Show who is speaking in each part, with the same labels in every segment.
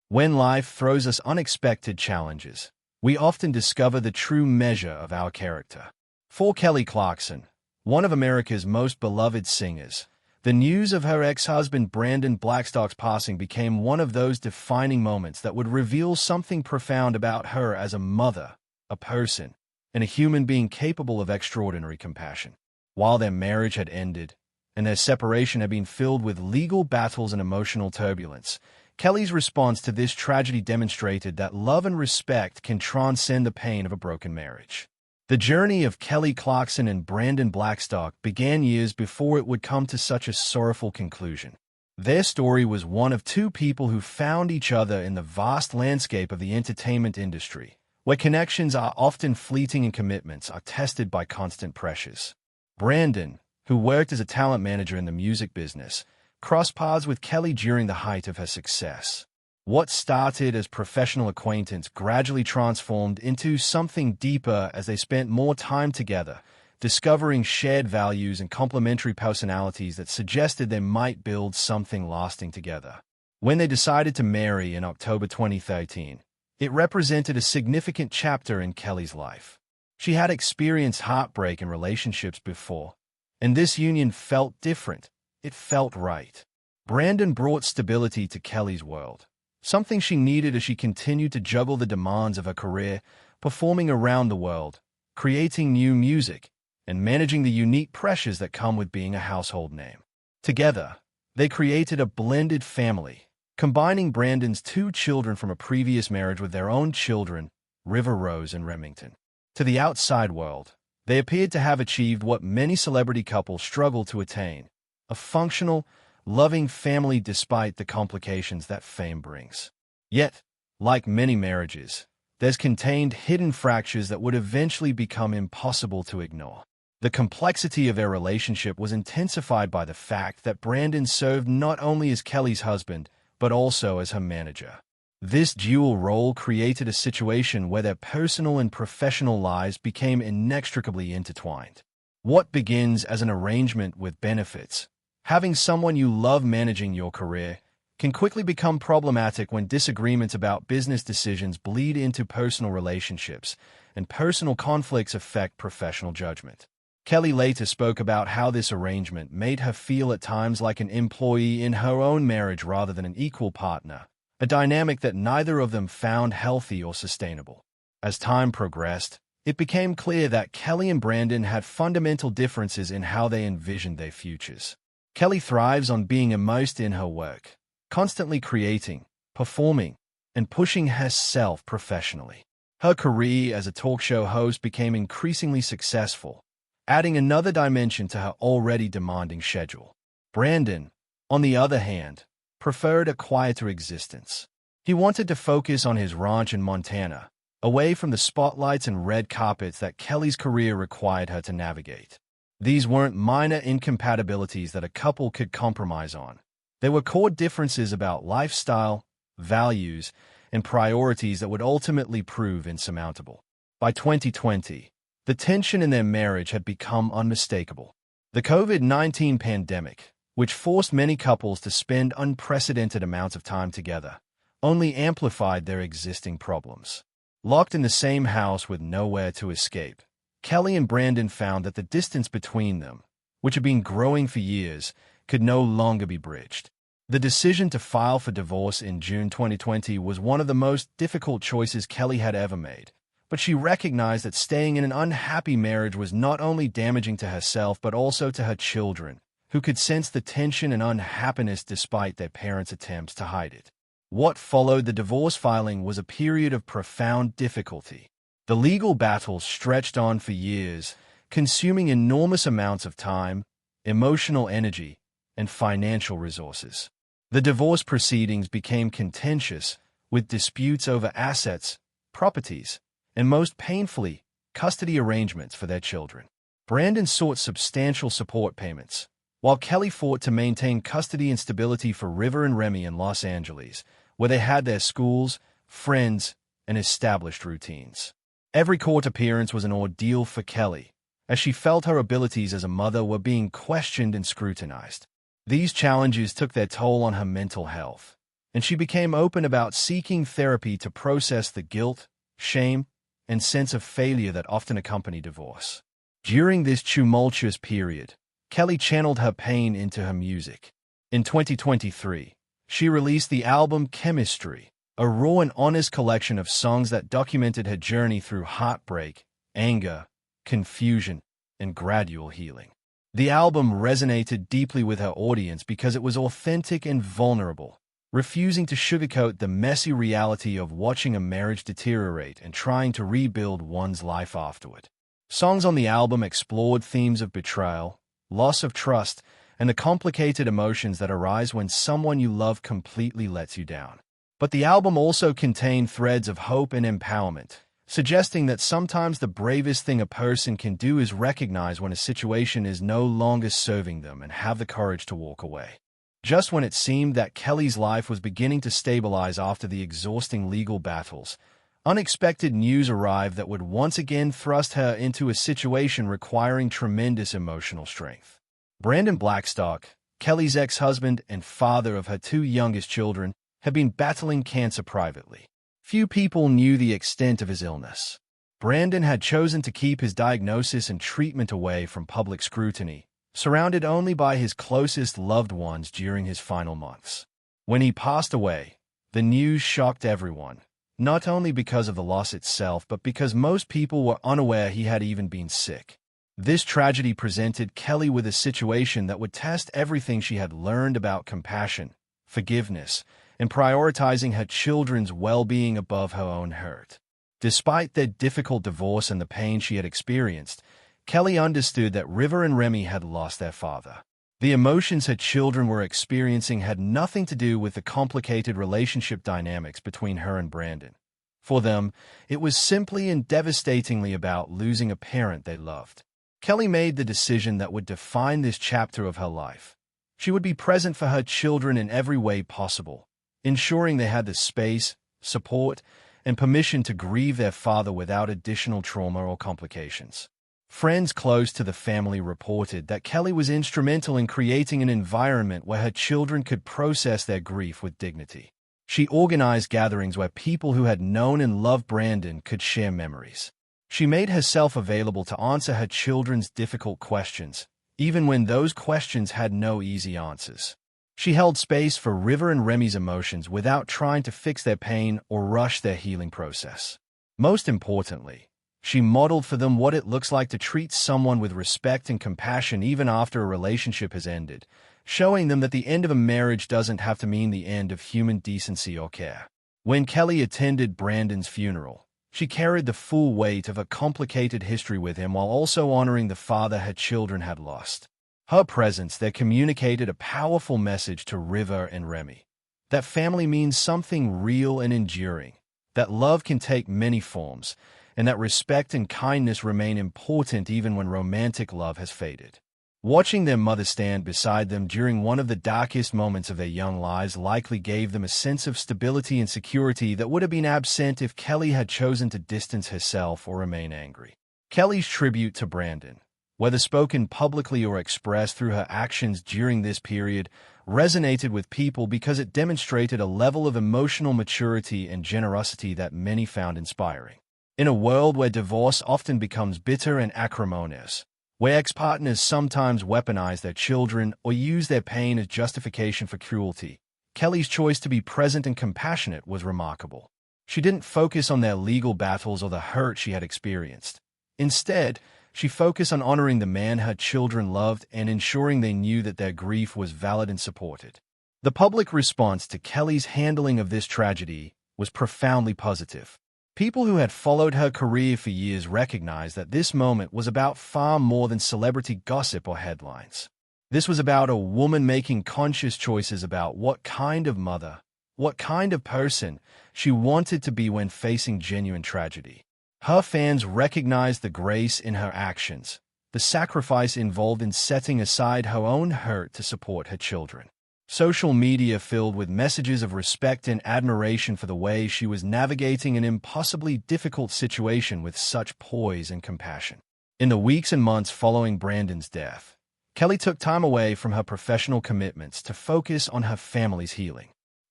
Speaker 1: When life throws us unexpected challenges, we often discover the true measure of our character. For Kelly Clarkson, one of America's most beloved singers, the news of her ex-husband Brandon Blackstock's passing became one of those defining moments that would reveal something profound about her as a mother, a person, and a human being capable of extraordinary compassion. While their marriage had ended, and their separation had been filled with legal battles and emotional turbulence, Kelly's response to this tragedy demonstrated that love and respect can transcend the pain of a broken marriage. The journey of Kelly Clarkson and Brandon Blackstock began years before it would come to such a sorrowful conclusion. Their story was one of two people who found each other in the vast landscape of the entertainment industry, where connections are often fleeting and commitments are tested by constant pressures. Brandon, who worked as a talent manager in the music business, crossed paths with Kelly during the height of her success. What started as professional acquaintance gradually transformed into something deeper as they spent more time together, discovering shared values and complementary personalities that suggested they might build something lasting together. When they decided to marry in October 2013, it represented a significant chapter in Kelly's life. She had experienced heartbreak in relationships before, and this union felt different. It felt right. Brandon brought stability to Kelly's world, something she needed as she continued to juggle the demands of her career, performing around the world, creating new music, and managing the unique pressures that come with being a household name. Together, they created a blended family, combining Brandon's two children from a previous marriage with their own children, River Rose and Remington. To the outside world, they appeared to have achieved what many celebrity couples struggle to attain: a functional, loving family despite the complications that fame brings. Yet, like many marriages, there's contained hidden fractures that would eventually become impossible to ignore. The complexity of their relationship was intensified by the fact that Brandon served not only as Kelly's husband, but also as her manager. This dual role created a situation where their personal and professional lives became inextricably intertwined. What begins as an arrangement with benefits, having someone you love managing your career, can quickly become problematic when disagreements about business decisions bleed into personal relationships, and personal conflicts affect professional judgment. Kelly later spoke about how this arrangement made her feel at times like an employee in her own marriage rather than an equal partner, a dynamic that neither of them found healthy or sustainable. As time progressed, it became clear that Kelly and Brandon had fundamental differences in how they envisioned their futures. Kelly thrives on being immersed in her work, constantly creating, performing, and pushing herself professionally. Her career as a talk show host became increasingly successful, adding another dimension to her already demanding schedule. Brandon, on the other hand, preferred a quieter existence. He wanted to focus on his ranch in Montana, away from the spotlights and red carpets that Kelly's career required her to navigate. These weren't minor incompatibilities that a couple could compromise on. They were core differences about lifestyle, values, and priorities that would ultimately prove insurmountable. By 2020, the tension in their marriage had become unmistakable. The COVID-19 pandemic, which forced many couples to spend unprecedented amounts of time together, only amplified their existing problems. Locked in the same house with nowhere to escape, Kelly and Brandon found that the distance between them, which had been growing for years, could no longer be bridged. The decision to file for divorce in June 2020 was one of the most difficult choices Kelly had ever made, but she recognized that staying in an unhappy marriage was not only damaging to herself but also to her children, who could sense the tension and unhappiness despite their parents' attempts to hide it. What followed the divorce filing was a period of profound difficulty. The legal battle stretched on for years, consuming enormous amounts of time, emotional energy, and financial resources. The divorce proceedings became contentious, with disputes over assets, properties, and most painfully, custody arrangements for their children. Brandon sought substantial support payments, while Kelly fought to maintain custody and stability for River and Remy in Los Angeles, where they had their schools, friends, and established routines. Every court appearance was an ordeal for Kelly, as she felt her abilities as a mother were being questioned and scrutinized. These challenges took their toll on her mental health, and she became open about seeking therapy to process the guilt, shame, and sense of failure that often accompany divorce. During this tumultuous period, Kelly channeled her pain into her music. In 2023, she released the album Chemistry, a raw and honest collection of songs that documented her journey through heartbreak, anger, confusion, and gradual healing. The album resonated deeply with her audience because it was authentic and vulnerable, refusing to sugarcoat the messy reality of watching a marriage deteriorate and trying to rebuild one's life afterward. Songs on the album explored themes of betrayal, loss of trust, and the complicated emotions that arise when someone you love completely lets you down. But the album also contained threads of hope and empowerment, suggesting that sometimes the bravest thing a person can do is recognize when a situation is no longer serving them and have the courage to walk away. Just when it seemed that Kelly's life was beginning to stabilize after the exhausting legal battles, unexpected news arrived that would once again thrust her into a situation requiring tremendous emotional strength. Brandon Blackstock, Kelly's ex-husband and father of her two youngest children, had been battling cancer privately. Few people knew the extent of his illness. Brandon had chosen to keep his diagnosis and treatment away from public scrutiny, surrounded only by his closest loved ones during his final months. When he passed away, the news shocked everyone, not only because of the loss itself, but because most people were unaware he had even been sick. This tragedy presented Kelly with a situation that would test everything she had learned about compassion, forgiveness, and prioritizing her children's well-being above her own hurt. Despite their difficult divorce and the pain she had experienced, Kelly understood that River and Remy had lost their father. The emotions her children were experiencing had nothing to do with the complicated relationship dynamics between her and Brandon. For them, it was simply and devastatingly about losing a parent they loved. Kelly made the decision that would define this chapter of her life. She would be present for her children in every way possible, ensuring they had the space, support, and permission to grieve their father without additional trauma or complications. Friends close to the family reported that Kelly was instrumental in creating an environment where her children could process their grief with dignity. She organized gatherings where people who had known and loved Brandon could share memories. She made herself available to answer her children's difficult questions, even when those questions had no easy answers. She held space for River and Remy's emotions without trying to fix their pain or rush their healing process. Most importantly, she modeled for them what it looks like to treat someone with respect and compassion even after a relationship has ended, showing them that the end of a marriage doesn't have to mean the end of human decency or care. When Kelly attended Brandon's funeral, she carried the full weight of a complicated history with him while also honoring the father her children had lost. Her presence there communicated a powerful message to River and Remy. That family means something real and enduring, that love can take many forms, and that respect and kindness remain important even when romantic love has faded. Watching their mother stand beside them during one of the darkest moments of their young lives likely gave them a sense of stability and security that would have been absent if Kelly had chosen to distance herself or remain angry. Kelly's tribute to Brandon, whether spoken publicly or expressed through her actions during this period, resonated with people because it demonstrated a level of emotional maturity and generosity that many found inspiring. In a world where divorce often becomes bitter and acrimonious, where ex-partners sometimes weaponize their children or use their pain as justification for cruelty, Kelly's choice to be present and compassionate was remarkable. She didn't focus on their legal battles or the hurt she had experienced. Instead, she focused on honoring the man her children loved and ensuring they knew that their grief was valid and supported. The public response to Kelly's handling of this tragedy was profoundly positive. People who had followed her career for years recognized that this moment was about far more than celebrity gossip or headlines. This was about a woman making conscious choices about what kind of mother, what kind of person she wanted to be when facing genuine tragedy. Her fans recognized the grace in her actions, the sacrifice involved in setting aside her own hurt to support her children. Social media filled with messages of respect and admiration for the way she was navigating an impossibly difficult situation with such poise and compassion. In the weeks and months following Brandon's death, Kelly took time away from her professional commitments to focus on her family's healing.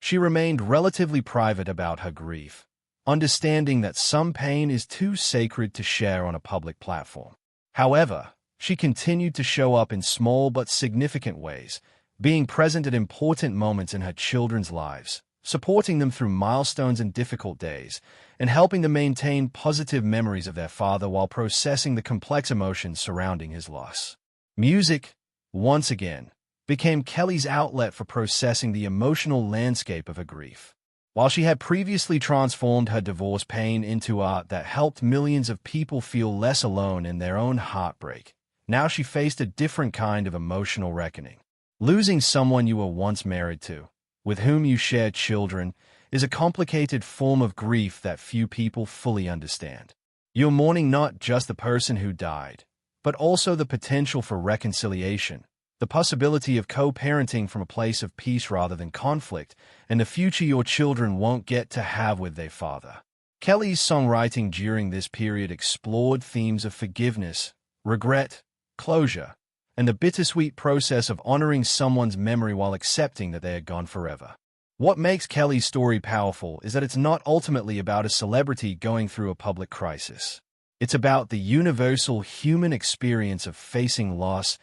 Speaker 1: She remained relatively private about her grief, understanding that some pain is too sacred to share on a public platform. However, she continued to show up in small but significant ways, being present at important moments in her children's lives, supporting them through milestones and difficult days, and helping them maintain positive memories of their father while processing the complex emotions surrounding his loss. Music, once again, became Kelly's outlet for processing the emotional landscape of her grief. While she had previously transformed her divorce pain into art that helped millions of people feel less alone in their own heartbreak, now she faced a different kind of emotional reckoning. Losing someone you were once married to, with whom you shared children, is a complicated form of grief that few people fully understand. You're mourning not just the person who died, but also the potential for reconciliation, the possibility of co-parenting from a place of peace rather than conflict, and the future your children won't get to have with their father. Kelly's songwriting during this period explored themes of forgiveness, regret, closure, and the bittersweet process of honoring someone's memory while accepting that they are gone forever. What makes Kelly's story powerful is that it's not ultimately about a celebrity going through a public crisis. It's about the universal human experience of facing loss,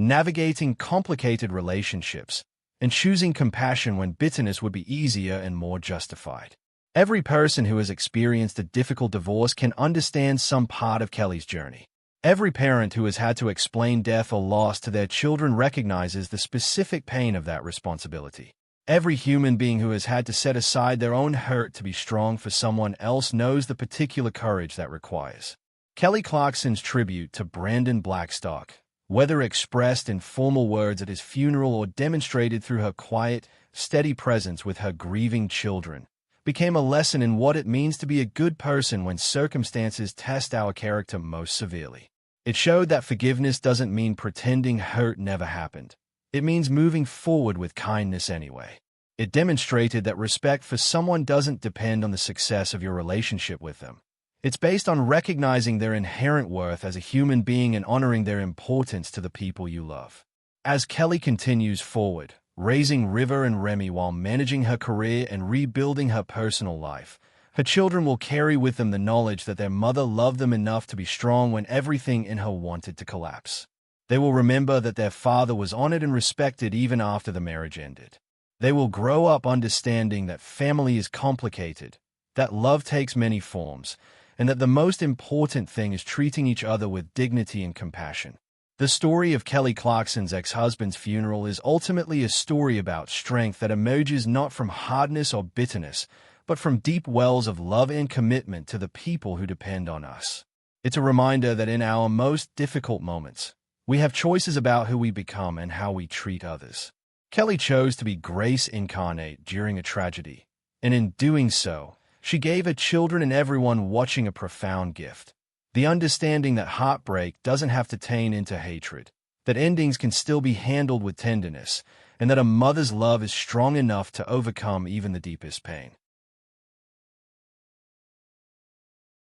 Speaker 1: navigating complicated relationships, and choosing compassion when bitterness would be easier and more justified. Every person who has experienced a difficult divorce can understand some part of Kelly's journey. Every parent who has had to explain death or loss to their children recognizes the specific pain of that responsibility. Every human being who has had to set aside their own hurt to be strong for someone else knows the particular courage that requires. Kelly Clarkson's tribute to Brandon Blackstock, whether expressed in formal words at his funeral or demonstrated through her quiet, steady presence with her grieving children, became a lesson in what it means to be a good person when circumstances test our character most severely. It showed that forgiveness doesn't mean pretending hurt never happened. It means moving forward with kindness anyway. It demonstrated that respect for someone doesn't depend on the success of your relationship with them. It's based on recognizing their inherent worth as a human being and honoring their importance to the people you love. As Kelly continues forward, raising River and Remy while managing her career and rebuilding her personal life, her children will carry with them the knowledge that their mother loved them enough to be strong when everything in her wanted to collapse. They will remember that their father was honored and respected even after the marriage ended. They will grow up understanding that family is complicated, that love takes many forms, and that the most important thing is treating each other with dignity and compassion. The story of Kelly Clarkson's ex-husband's funeral is ultimately a story about strength that emerges not from hardness or bitterness, but from deep wells of love and commitment to the people who depend on us. It's a reminder that in our most difficult moments, we have choices about who we become and how we treat others. Kelly chose to be grace incarnate during a tragedy, and in doing so, she gave her children and everyone watching a profound gift. The understanding that heartbreak doesn't have to turn into hatred, that endings can still be handled with tenderness, and that a mother's love is strong enough to overcome even the deepest pain.